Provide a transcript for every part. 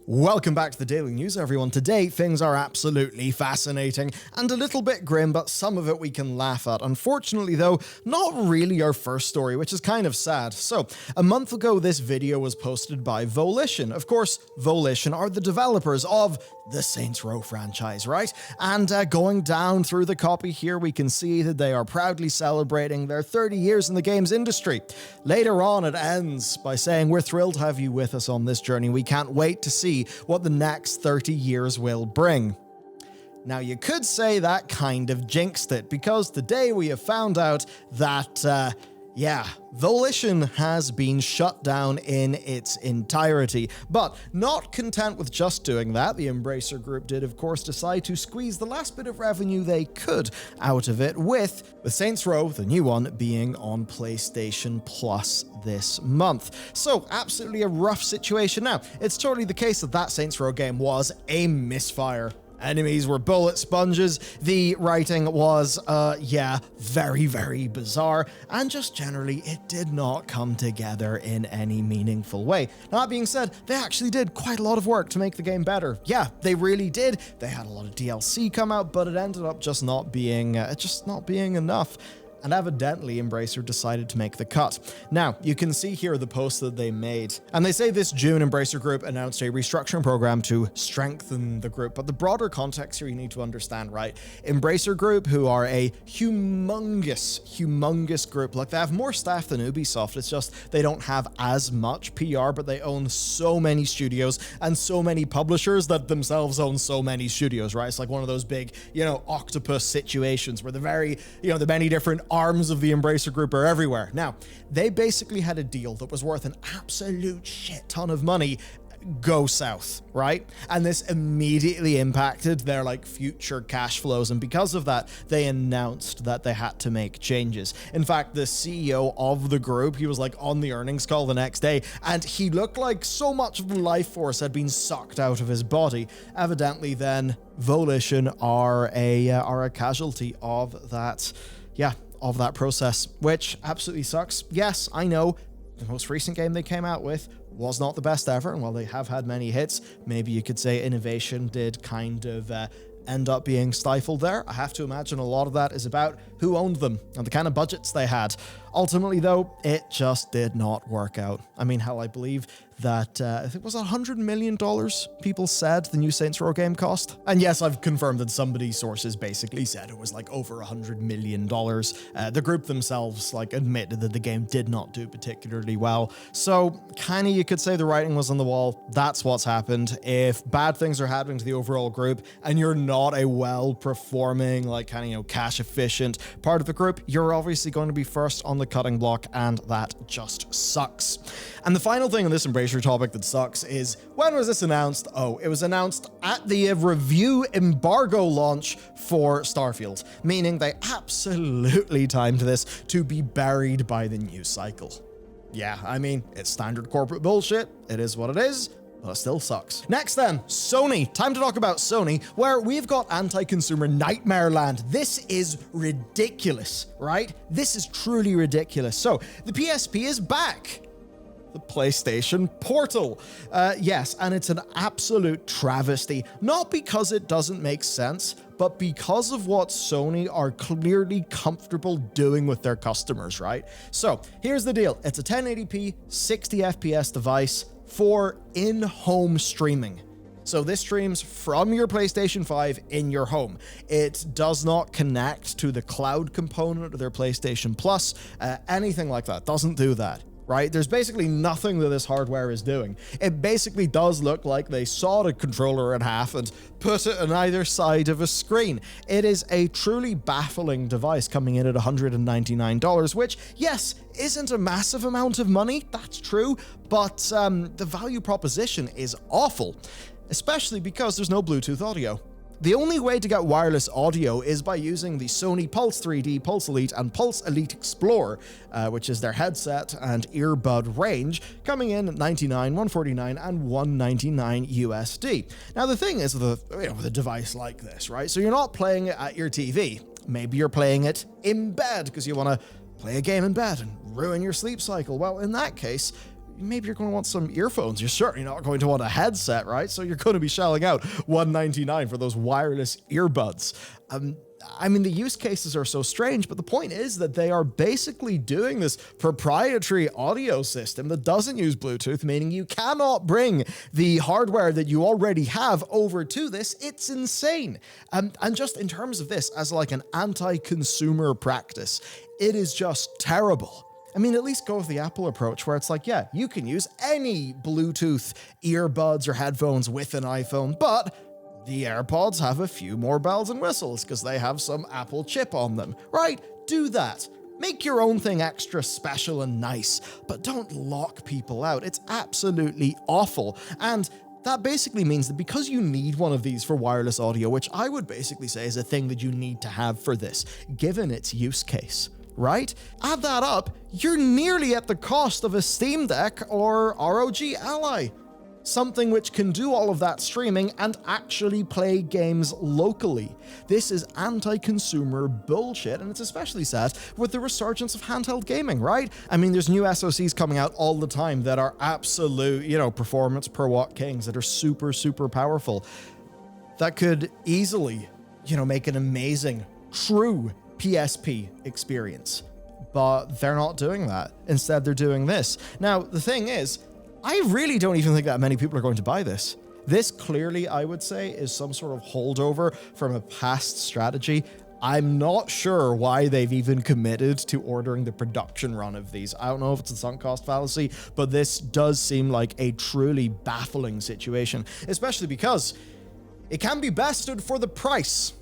Welcome back to the Daily News, everyone. Today, things are absolutely fascinating and a little bit grim, but some of it we can laugh at. Unfortunately, though, not really our first story, which is kind of sad. So, a month ago, this video was posted by Volition. Of course, Volition are the developers of the Saints Row franchise, right? And going down through the copy here, we can see that they are proudly celebrating their 30 years in the games industry. Later on, it ends by saying, "We're thrilled to have you with us on this journey. We can't wait to see what the next 30 years will bring." Now, you could say that kind of jinxed it, because today we have found out that, Volition has been shut down in its entirety. But not content with just doing that, the Embracer Group did, of course, decide to squeeze the last bit of revenue they could out of it, with Saints Row, the new one, being on PlayStation Plus this month. So, absolutely a rough situation. Now, it's totally the case that Saints Row game was a misfire. Enemies were bullet sponges, the writing was, very, very bizarre, and just generally, it did not come together in any meaningful way. Now, that being said, they actually did quite a lot of work to make the game better. Yeah, they really did. They had a lot of DLC come out, but it ended up just not being enough. And evidently, Embracer decided to make the cut. Now, you can see here the post that they made. And they say this June, Embracer Group announced a restructuring program to strengthen the group. But the broader context here you need to understand, right? Embracer Group, who are a humongous group. Like, they have more staff than Ubisoft. It's just they don't have as much PR, but they own so many studios and so many publishers that themselves own so many studios, right? It's like one of those big, octopus situations where the many different arms of the Embracer Group are everywhere. Now, they basically had a deal that was worth an absolute shit ton of money go south, right? And this immediately impacted their future cash flows, and because of that, they announced that they had to make changes. In fact, the CEO of the group, he was on the earnings call the next day, and he looked like so much of the life force had been sucked out of his body. Evidently, then Volition are a casualty of that. Of that process, which absolutely sucks. Yes, I know the most recent game they came out with was not the best ever, and while they have had many hits, maybe you could say innovation did kind of end up being stifled there. I have to imagine a lot of that is about who owned them and the kind of budgets they had. Ultimately, though, it just did not work out. I mean, hell, I believe that, I think it was $100 million people said the new Saints Row game cost. And yes, I've confirmed that somebody's sources basically said it was over $100 million. The group themselves admitted that the game did not do particularly well. So kind of you could say the writing was on the wall. That's what's happened. If bad things are happening to the overall group and you're not a well-performing, cash efficient part of the group, you're obviously going to be first on the cutting block, and that just sucks. And the final thing on this Embracer topic that sucks is, when was this announced? Oh, it was announced at the review embargo launch for Starfield, meaning they absolutely timed this to be buried by the news cycle. Yeah, I mean, it's standard corporate bullshit. It is what it is. But it still sucks. Next then, Sony. Time to talk about Sony, where we've got anti-consumer nightmare land. This is ridiculous, right? This is truly ridiculous. So, the PSP is back. The PlayStation Portal. Yes, and it's an absolute travesty. Not because it doesn't make sense, but because of what Sony are clearly comfortable doing with their customers, right? So, here's the deal. It's a 1080p, 60 FPS device for in-home streaming. So this streams from your PlayStation 5 in your home. It does not connect to the cloud component of their PlayStation Plus, anything like that. Doesn't do that. Right? There's basically nothing that this hardware is doing. It basically does look like they sawed a controller in half and put it on either side of a screen. It is a truly baffling device coming in at $199, which, yes, isn't a massive amount of money, that's true, but the value proposition is awful, especially because there's no Bluetooth audio. The only way to get wireless audio is by using the Sony Pulse 3D, Pulse Elite, and Pulse Elite Explorer, which is their headset and earbud range, coming in at $99, $149, and $199 USD. Now, the thing is with a device like this, right? So you're not playing it at your TV. Maybe you're playing it in bed because you want to play a game in bed and ruin your sleep cycle. Well, in that case, maybe you're going to want some earphones. You're certainly not going to want a headset, right? So you're going to be shelling out $199 for those wireless earbuds. I mean, the use cases are so strange, but the point is that they are basically doing this proprietary audio system that doesn't use Bluetooth, meaning you cannot bring the hardware that you already have over to this. It's insane. And just in terms of this as like an anti-consumer practice, it is just terrible. I mean, at least go with the Apple approach where it's like, yeah, you can use any Bluetooth earbuds or headphones with an iPhone, but the AirPods have a few more bells and whistles because they have some Apple chip on them, right? Do that. Make your own thing extra special and nice, but don't lock people out. It's absolutely awful. And that basically means that because you need one of these for wireless audio, which I would basically say is a thing that you need to have for this, given its use case, right? Add that up, you're nearly at the cost of a Steam Deck or ROG Ally. Something which can do all of that streaming and actually play games locally. This is anti-consumer bullshit, and it's especially sad with the resurgence of handheld gaming, right? I mean, there's new SoCs coming out all the time that are absolute, performance per watt kings that are super, super powerful. That could easily, make an amazing, true PSP experience. But they're not doing that. Instead, they're doing this. Now, the thing is, I really don't even think that many people are going to buy this. This clearly, I would say, is some sort of holdover from a past strategy. I'm not sure why they've even committed to ordering the production run of these. I don't know if it's a sunk cost fallacy, but this does seem like a truly baffling situation, especially because it can be bested for the price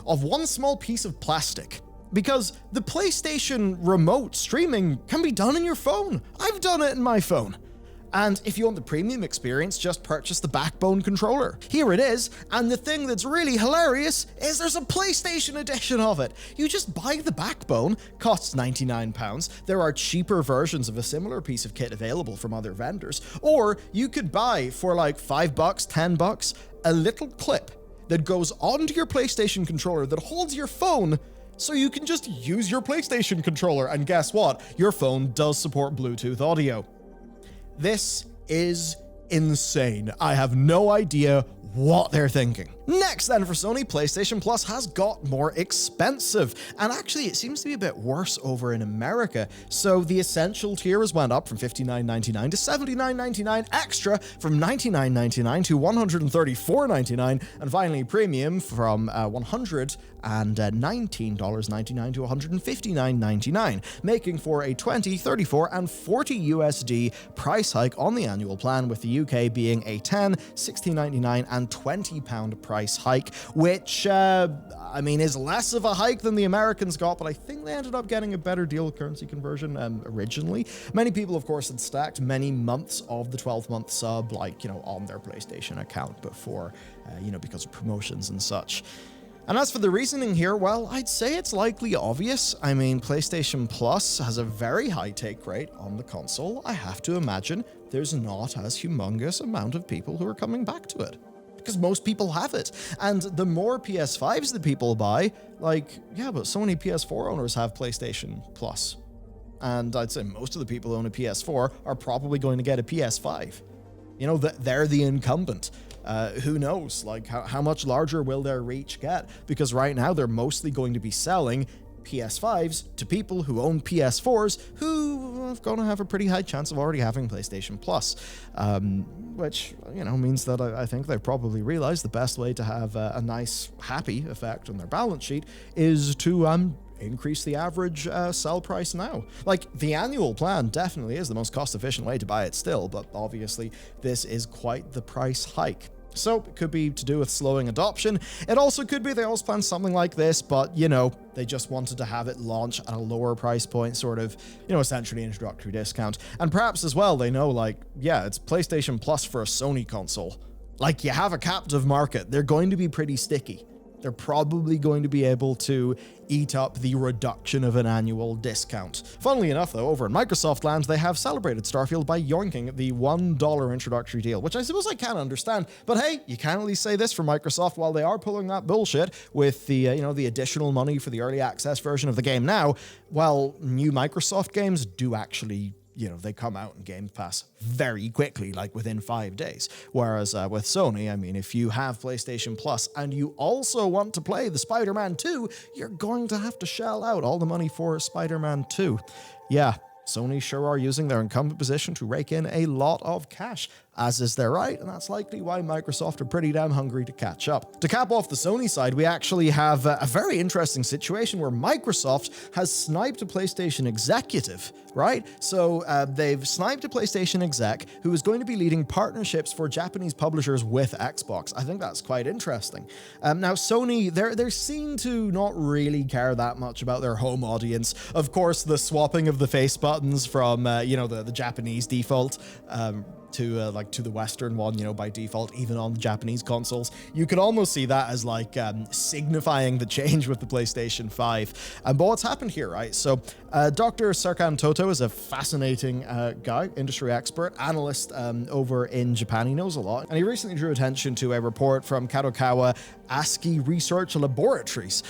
of one small piece of plastic. Because the PlayStation remote streaming can be done in your phone. I've done it in my phone. And if you want the premium experience, just purchase the Backbone controller. Here it is, and the thing that's really hilarious is there's a PlayStation edition of it. You just buy the Backbone, costs £99. There are cheaper versions of a similar piece of kit available from other vendors. Or you could buy for like $5, $10, a little clip that goes onto your PlayStation controller that holds your phone, so you can just use your PlayStation controller. And guess what? Your phone does support Bluetooth audio. This is insane. I have no idea what they're thinking. Next then for Sony, PlayStation Plus has got more expensive. And actually, it seems to be a bit worse over in America. So the Essential tier has went up from $59.99 to $79.99, Extra from $99.99 to $134.99, and finally Premium from $119.99 to $159.99, making for a $20, $34, and $40 USD price hike on the annual plan, with the UK being a $10, $16.99, and £20 price hike, which, is less of a hike than the Americans got, but I think they ended up getting a better deal with currency conversion originally. Many people, of course, had stacked many months of the 12-month sub, on their PlayStation account before, because of promotions and such. And as for the reasoning here, well, I'd say it's likely obvious. I mean, PlayStation Plus has a very high take rate on the console. I have to imagine there's not as humongous amount of people who are coming back to it, because most people have it. And the more PS5s that people buy, but so many PS4 owners have PlayStation Plus. And I'd say most of the people who own a PS4 are probably going to get a PS5. They're the incumbent. Who knows? How much larger will their reach get? Because right now they're mostly going to be selling PS5s to people who own PS4s who are going to have a pretty high chance of already having PlayStation Plus, which, means that I think they probably realize the best way to have a nice, happy effect on their balance sheet is to increase the average sell price now. The annual plan definitely is the most cost-efficient way to buy it still, but obviously this is quite the price hike. So it could be to do with slowing adoption. It also could be they always planned something like this, but, they just wanted to have it launch at a lower price point, sort of, essentially introductory discount. And perhaps as well, they know, it's PlayStation Plus for a Sony console. You have a captive market. They're going to be pretty sticky. They're probably going to be able to eat up the reduction of an annual discount. Funnily enough, though, over in Microsoft land, they have celebrated Starfield by yoinking the $1 introductory deal, which I suppose I can understand. But hey, you can't at least say this for Microsoft. While they are pulling that bullshit with the, the additional money for the early access version of the game now, well, new Microsoft games do actually they come out in Game Pass very quickly, like within 5 days. Whereas with Sony, I mean, if you have PlayStation Plus and you also want to play the Spider-Man 2, you're going to have to shell out all the money for Spider-Man 2. Yeah, Sony sure are using their incumbent position to rake in a lot of cash, as is their right, and that's likely why Microsoft are pretty damn hungry to catch up. To cap off the Sony side, we actually have a very interesting situation where Microsoft has sniped a PlayStation executive, right? So they've sniped a PlayStation exec who is going to be leading partnerships for Japanese publishers with Xbox. I think that's quite interesting. Now, Sony, they're seen to not really care that much about their home audience. Of course, the swapping of the face buttons from, the Japanese default, to the Western one, by default, even on the Japanese consoles. You could almost see that as signifying the change with the PlayStation 5. But what's happened here, right? So Dr. Serkan Toto is a fascinating guy, industry expert, analyst over in Japan. He knows a lot. And he recently drew attention to a report from Kadokawa ASCII Research Laboratories,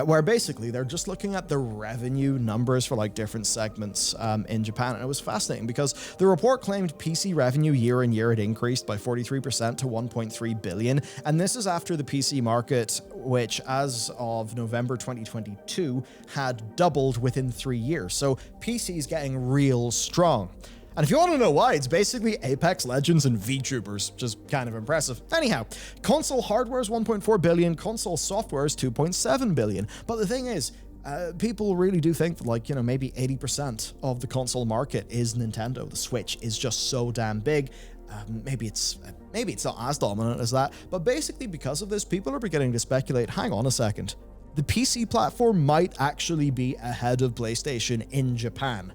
where basically they're just looking at the revenue numbers for different segments in Japan. And it was fascinating because the report claimed PC revenue year on year had increased by 43% to 1.3 billion. And this is after the PC market, which as of November 2022 had doubled within 3 years. So PC's getting real strong. And if you want to know why, it's basically Apex Legends and VTubers, which is kind of impressive. Anyhow, console hardware is 1.4 billion, console software is 2.7 billion. But the thing is, people really do think that maybe 80% of the console market is Nintendo. The Switch is just so damn big. Maybe it's not as dominant as that, but basically because of this, people are beginning to speculate, hang on a second, the PC platform might actually be ahead of PlayStation in Japan,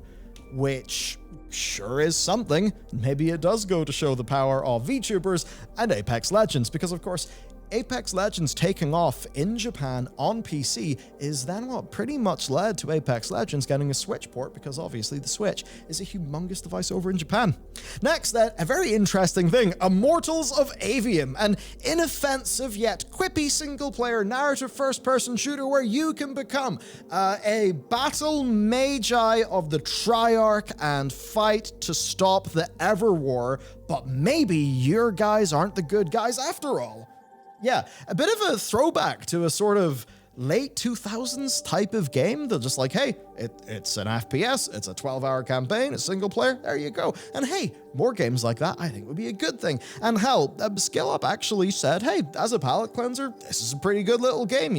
which sure is something. Maybe it does go to show the power of VTubers and Apex Legends, because of course, Apex Legends taking off in Japan on PC is then what pretty much led to Apex Legends getting a Switch port, because obviously the Switch is a humongous device over in Japan. Next, then, a very interesting thing, Immortals of Avium, an inoffensive yet quippy single-player narrative first-person shooter where you can become a battle magi of the Triarch and fight to stop the Everwar, but maybe your guys aren't the good guys after all. Yeah, a bit of a throwback to a sort of late 2000s type of game. They're just hey, it's an FPS, it's a 12-hour campaign, it's single player, there you go. And hey, more games like that I think would be a good thing. And hell, Skill Up actually said, hey, as a palate cleanser, this is a pretty good little game,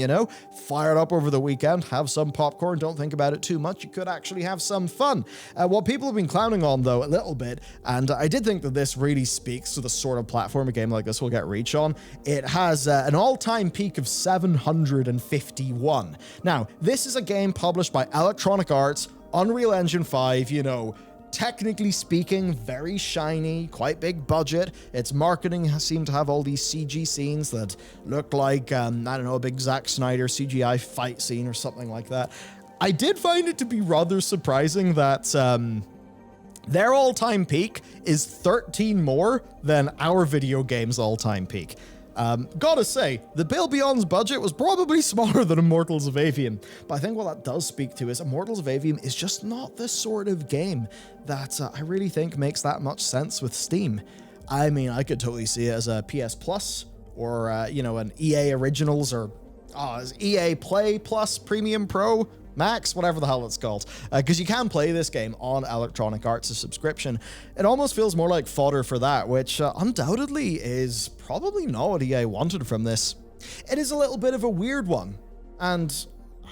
Fire it up over the weekend, have some popcorn, don't think about it too much, you could actually have some fun. What people have been clowning on, though, a little bit, and I did think that this really speaks to the sort of platform a game like this will get reach on, it has an all-time peak of 751. Now, this is a game published by Electronic Arts, Unreal Engine 5, technically speaking, very shiny, quite big budget. Its marketing seemed to have all these CG scenes that looked like, a big Zack Snyder CGI fight scene or something like that. I did find it to be rather surprising that their all-time peak is 13 more than our video game's all-time peak. Gotta say, the Bill Beyond's budget was probably smaller than Immortals of Avium, but I think what that does speak to is Immortals of Avium is just not the sort of game that I really think makes that much sense with Steam. I mean, I could totally see it as a PS Plus or, an EA Originals or EA Play Plus Premium Pro Max, whatever the hell it's called, because you can play this game on Electronic Arts' subscription. It almost feels more like fodder for that, which undoubtedly is probably not what EA wanted from this. It is a little bit of a weird one, and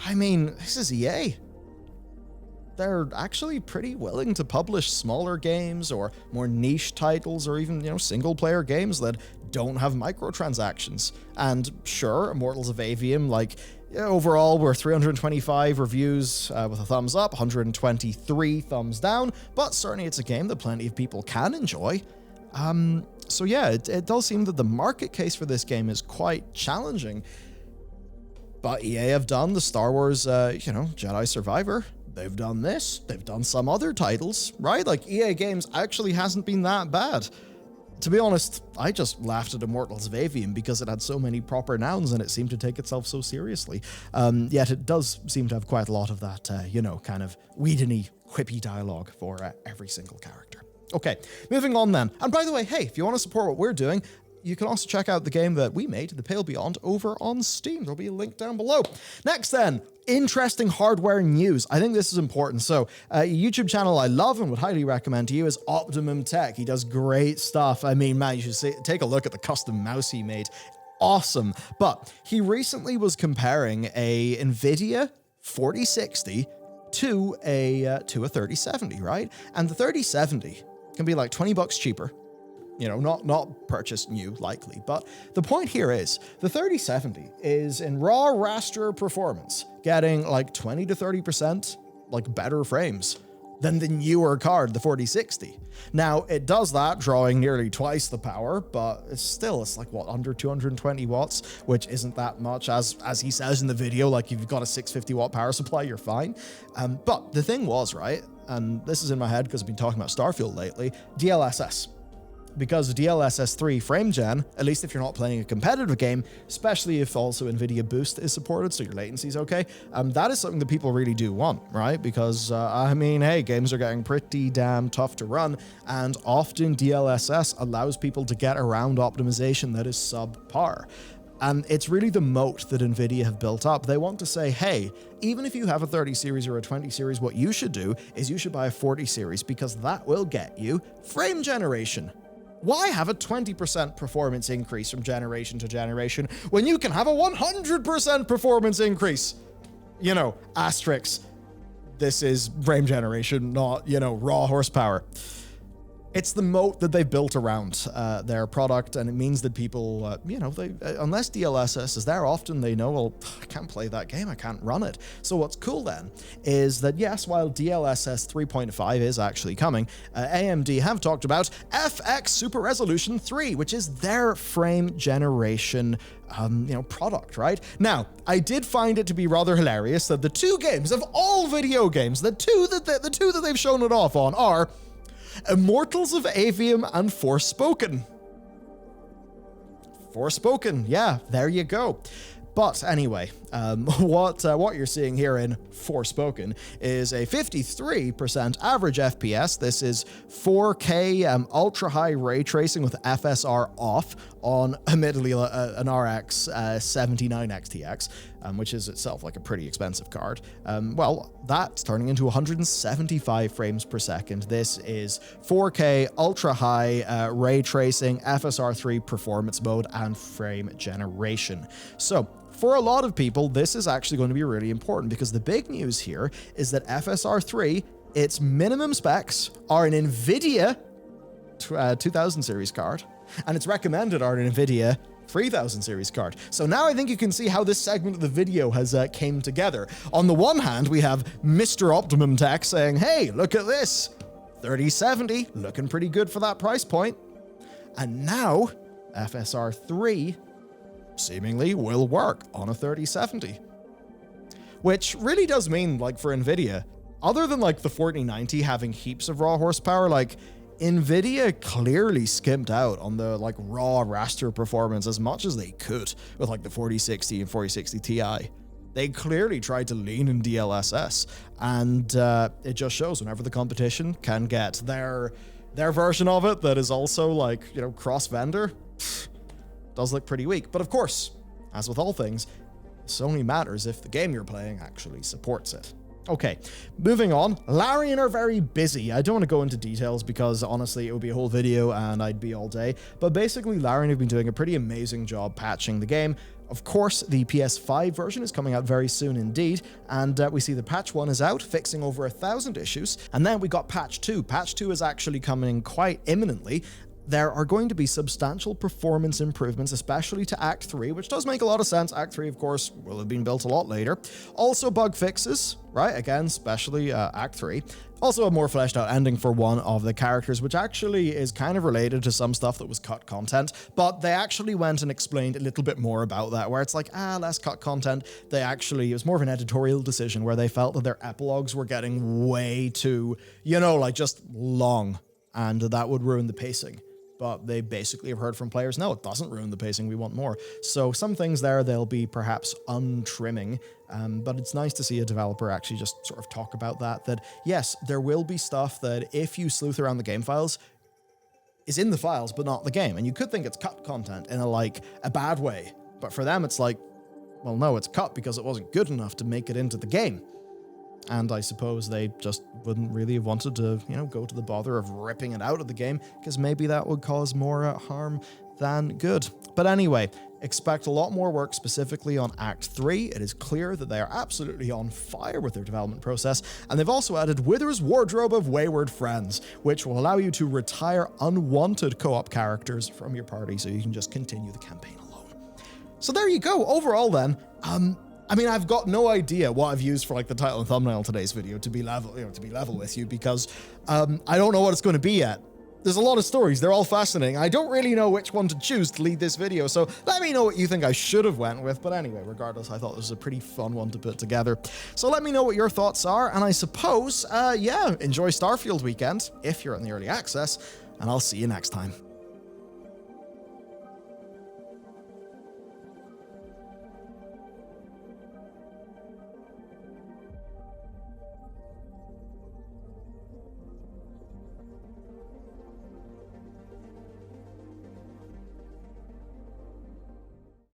I mean, this is EA. They're actually pretty willing to publish smaller games or more niche titles or even, single-player games that don't have microtransactions. And sure, Immortals of Avium, overall, we're 325 reviews with a thumbs up, 123 thumbs down, but certainly it's a game that plenty of people can enjoy. So yeah, it does seem that the market case for this game is quite challenging. But EA have done the Star Wars, Jedi Survivor. They've done this. They've done some other titles, right? EA Games actually hasn't been that bad. To be honest, I just laughed at Immortals of Avium because it had so many proper nouns and it seemed to take itself so seriously. Yet it does seem to have quite a lot of that, kind of Whedon-y, quippy dialogue for every single character. Okay, moving on then. And by the way, hey, if you want to support what we're doing, you can also check out the game that we made, The Pale Beyond, over on Steam. There'll be a link down below. Next then, interesting hardware news. I think this is important. So a YouTube channel I love and would highly recommend to you is Optimum Tech. He does great stuff. I mean, man, you should take a look at the custom mouse he made. Awesome. But he recently was comparing a NVIDIA 4060 to a 3070, right? And the 3070 can be like $20 cheaper. Not purchased new, likely. But the point here is, the 3070 is in raw raster performance, getting like 20 to 30% like better frames than the newer card, the 4060. Now, it does that, drawing nearly twice the power, but it's like, what, under 220 watts, which isn't that much, as he says in the video, like, if you've got a 650 watt power supply, you're fine. But the thing was, right, and this is in my head because I've been talking about Starfield lately, DLSS. Because DLSS 3 frame gen, at least if you're not playing a competitive game, especially if also NVIDIA Boost is supported, so your latency is okay, that is something that people really do want, right? Because, hey, games are getting pretty damn tough to run, and often DLSS allows people to get around optimization that is subpar. And it's really the moat that NVIDIA have built up. They want to say, hey, even if you have a 30 series or a 20 series, what you should do is you should buy a 40 series because that will get you frame generation. Why have a 20% performance increase from generation to generation when you can have a 100% performance increase? Asterisks. This is frame generation, not, raw horsepower. It's the moat that they've built around their product, and it means that people, unless DLSS is there, often they know, well, I can't play that game, I can't run it. So what's cool then is that, yes, while DLSS 3.5 is actually coming, AMD have talked about FX Super Resolution 3, which is their frame generation product, right? Now, I did find it to be rather hilarious that the two games of all video games, the two that they've shown it off on are Immortals of Avium and Forspoken. Forspoken, yeah, there you go. But anyway, what you're seeing here in Forspoken is a 53% average FPS. This is 4K ultra-high ray tracing with FSR off on, admittedly, an RX 79 XTX, which is itself like a pretty expensive card. That's turning into 175 frames per second. This is 4K ultra-high ray tracing, FSR 3 performance mode, and frame generation. So, for a lot of people, this is actually going to be really important because the big news here is that FSR 3, its minimum specs are an NVIDIA 2000 series card, and its recommended are an NVIDIA 3000 series card. So now I think you can see how this segment of the video has came together. On the one hand, we have Mr. Optimum Tech saying, hey, look at this, 3070, looking pretty good for that price point. And now, FSR 3 seemingly will work on a 3070. Which really does mean, like, for NVIDIA, other than like the 4090 having heaps of raw horsepower, like NVIDIA clearly skimped out on the like raw raster performance as much as they could with like the 4060 and 4060 Ti. They clearly tried to lean in DLSS, and it just shows whenever the competition can get their version of it that is also like, cross-vendor, does look pretty weak. But of course, as with all things, Sony matters if the game you're playing actually supports it. Okay, moving on. Larian are very busy. I don't want to go into details because honestly it would be a whole video and I'd be all day. But basically Larian have been doing a pretty amazing job patching the game. Of course, the PS5 version is coming out very soon indeed, and we see the patch 1 is out, fixing over 1,000 issues, and then we got patch 2. Patch 2 is actually coming quite imminently. There are going to be substantial performance improvements, especially to Act 3, which does make a lot of sense. Act 3, of course, will have been built a lot later. Also bug fixes, right? Again, especially Act 3. Also a more fleshed out ending for one of the characters, which actually is kind of related to some stuff that was cut content, but they actually went and explained a little bit more about that, where it's like, less cut content. It was more of an editorial decision where they felt that their epilogues were getting way too, just long, and that would ruin the pacing. but they basically have heard from players, no, it doesn't ruin the pacing, we want more. So some things there they'll be perhaps untrimming, but it's nice to see a developer actually just sort of talk about that yes, there will be stuff that if you sleuth around the game files, is in the files, but not the game. And you could think it's cut content in a bad way, but for them it's like, well, no, it's cut because it wasn't good enough to make it into the game. And I suppose they just wouldn't really have wanted to, go to the bother of ripping it out of the game, because maybe that would cause more harm than good. But anyway, expect a lot more work specifically on Act 3. It is clear that they are absolutely on fire with their development process, and they've also added Wither's Wardrobe of Wayward Friends, which will allow you to retire unwanted co-op characters from your party so you can just continue the campaign alone. So there you go. Overall then, I've got no idea what I've used for the title and thumbnail of today's video to be level with you, because I don't know what it's going to be yet. There's a lot of stories. They're all fascinating. I don't really know which one to choose to lead this video, so let me know what you think I should have went with. But anyway, regardless, I thought this was a pretty fun one to put together. So let me know what your thoughts are, and I suppose, enjoy Starfield weekend if you're in the early access, and I'll see you next time.